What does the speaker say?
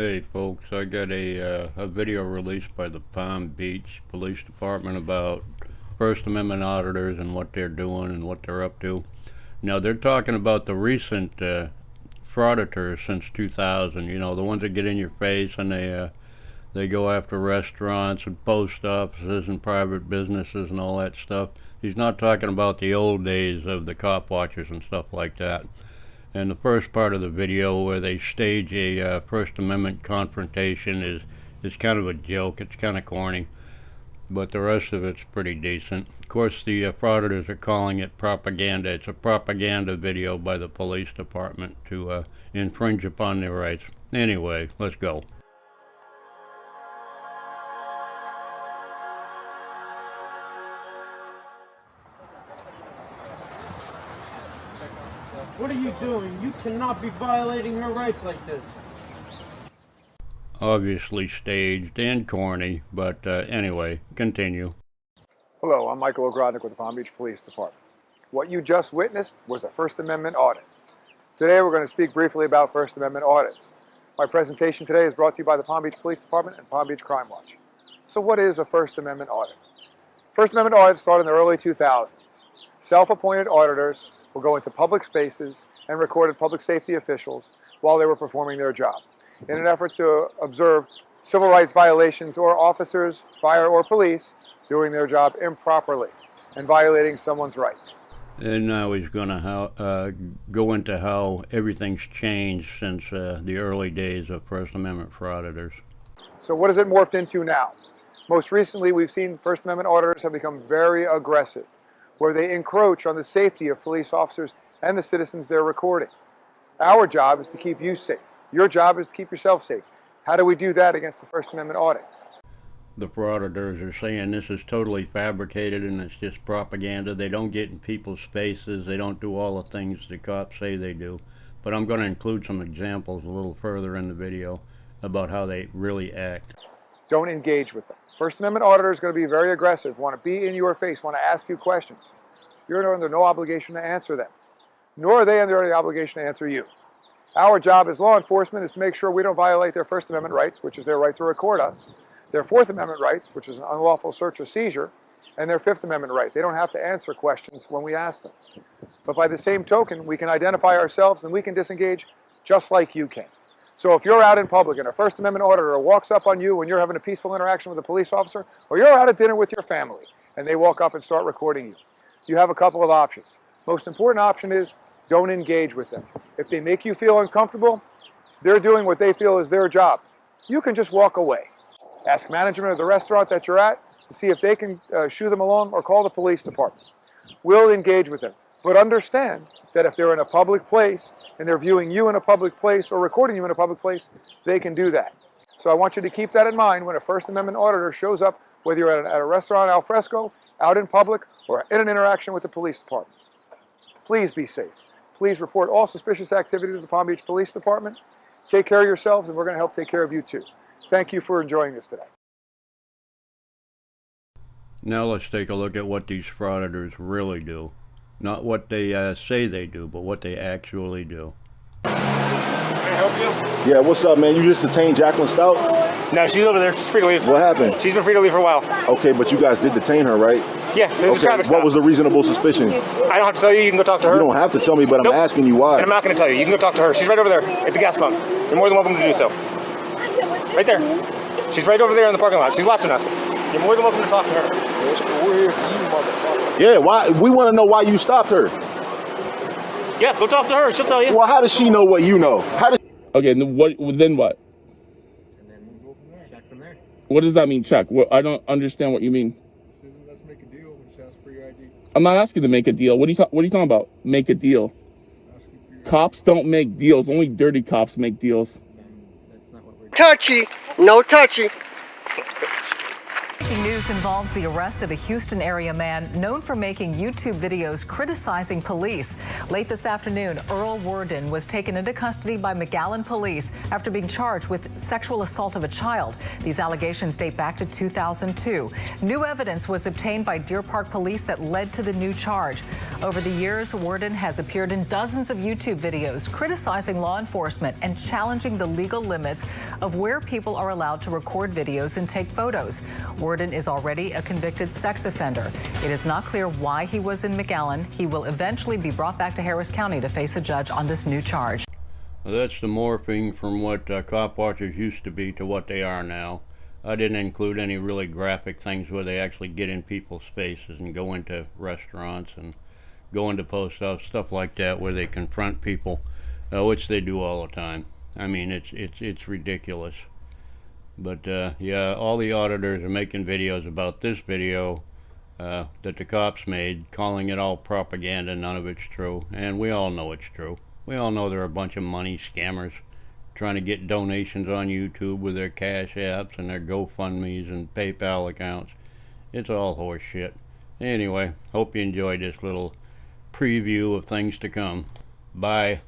Hey folks, I got a video released by the Palm Beach Police Department about First Amendment auditors and what they're doing and what they're up to. Now they're talking about the recent frauditors since 2000. You know, the ones that get in your face and they go after restaurants and post offices and private businesses and all that stuff. He's not talking about the old days of the cop watchers and stuff like that. And the first part of the video where they stage a First Amendment confrontation is kind of a joke. It's kind of corny, but the rest of it's pretty decent. Of course, the frauditors are calling it propaganda. It's a propaganda video by the police department to infringe upon their rights. Anyway, let's go. What are you doing? You cannot be violating her rights like this. Obviously staged and corny, but anyway, continue. Hello, I'm Michael Ogrodnik with the Palm Beach Police Department. What you just witnessed was a First Amendment audit. Today we're going to speak briefly about First Amendment audits. My presentation today is brought to you by the Palm Beach Police Department and Palm Beach Crime Watch. So what is a First Amendment audit? First Amendment audits started in the early 2000s. Self-appointed auditors will go into public spaces and recorded public safety officials while they were performing their job in an effort to observe civil rights violations or officers, fire or police, doing their job improperly and violating someone's rights. And now he's going to go into how everything's changed since the early days of First Amendment frauditors. So what has it morphed into now? Most recently, we've seen First Amendment auditors have become very aggressive, where they encroach on the safety of police officers and the citizens they're recording. Our job is to keep you safe. Your job is to keep yourself safe. How do we do that against the First Amendment audit? The frauditors are saying this is totally fabricated and it's just propaganda. They don't get in people's faces. They don't do all the things the cops say they do. But I'm going to include some examples a little further in the video about how they really act. Don't engage with them. First Amendment auditor is going to be very aggressive, want to be in your face, want to ask you questions. You're under no obligation to answer them, nor are they under any obligation to answer you. Our job as law enforcement is to make sure we don't violate their First Amendment rights, which is their right to record us, their Fourth Amendment rights, which is an unlawful search or seizure, and their Fifth Amendment right. They don't have to answer questions when we ask them. But by the same token, we can identify ourselves and we can disengage just like you can. So if you're out in public and a First Amendment auditor walks up on you when you're having a peaceful interaction with a police officer, or you're out at dinner with your family and they walk up and start recording you, you have a couple of options. Most important option is don't engage with them. If they make you feel uncomfortable, they're doing what they feel is their job. You can just walk away. Ask management of the restaurant that you're at to see if they can shoo them along or call the police department. We'll engage with them. But understand that if they're in a public place and they're viewing you in a public place or recording you in a public place, they can do that. So I want you to keep that in mind when a First Amendment auditor shows up, whether you're at a restaurant al fresco, out in public, or in an interaction with the police department. Please be safe. Please report all suspicious activity to the Palm Beach Police Department. Take care of yourselves, and we're going to help take care of you too. Thank you for enjoying this today. Now let's take a look at what these frauditors really do. Not what they say they do, but what they actually do. Can I help you? Yeah, what's up, man? You just detained Jacqueline Stout? No, she's over there. She's free to leave. What happened? She's been free to leave for a while. Okay, but you guys did detain her, right? Yeah, there's a traffic stop. What was the reasonable suspicion? I don't have to tell you. You can go talk to her. You don't have to tell me, but Nope. I'm asking you why. And I'm not going to tell you. You can go talk to her. She's right over there at the gas pump. You're more than welcome to do so. Right there. She's right over there in the parking lot. She's watching us. You're more than welcome to talk to her. We're here for you, motherfucker. Yeah, why? We want to know why you stopped her. Yeah, go talk to her. She'll tell you. Well, how does she know what you know? How does? Okay, then what? Then what? And then we'll go from there. Check from there. What does that mean, check? I don't understand what you mean. Let's make a deal. Just ask for your ID. I'm not asking to make a deal. What are you talking about? Make a deal. Cops don't make deals. Only dirty cops make deals. That's not what we're Touchy, no touchy. Breaking news involves the arrest of a Houston area man known for making YouTube videos criticizing police. Late this afternoon, Earl Worden was taken into custody by McAllen police after being charged with sexual assault of a child. These allegations date back to 2002. New evidence was obtained by Deer Park police that led to the new charge. Over the years, Worden has appeared in dozens of YouTube videos criticizing law enforcement and challenging the legal limits of where people are allowed to record videos and take photos. Worden is already a convicted sex offender. It is not clear why he was in McAllen. He will eventually be brought back to Harris County to face a judge on this new charge. Well, that's the morphing from what cop watchers used to be to what they are now. I didn't include any really graphic things where they actually get in people's faces and go into restaurants and go into post office, stuff like that, where they confront people, which they do all the time. I mean, it's ridiculous. But yeah, all the auditors are making videos about this video that the cops made, calling it all propaganda. None of it's true, and we all know it's true. We all know they're a bunch of money scammers trying to get donations on YouTube with their Cash Apps and their GoFundMes and PayPal accounts. It's all horse shit. Anyway, hope you enjoyed this little preview of things to come. Bye.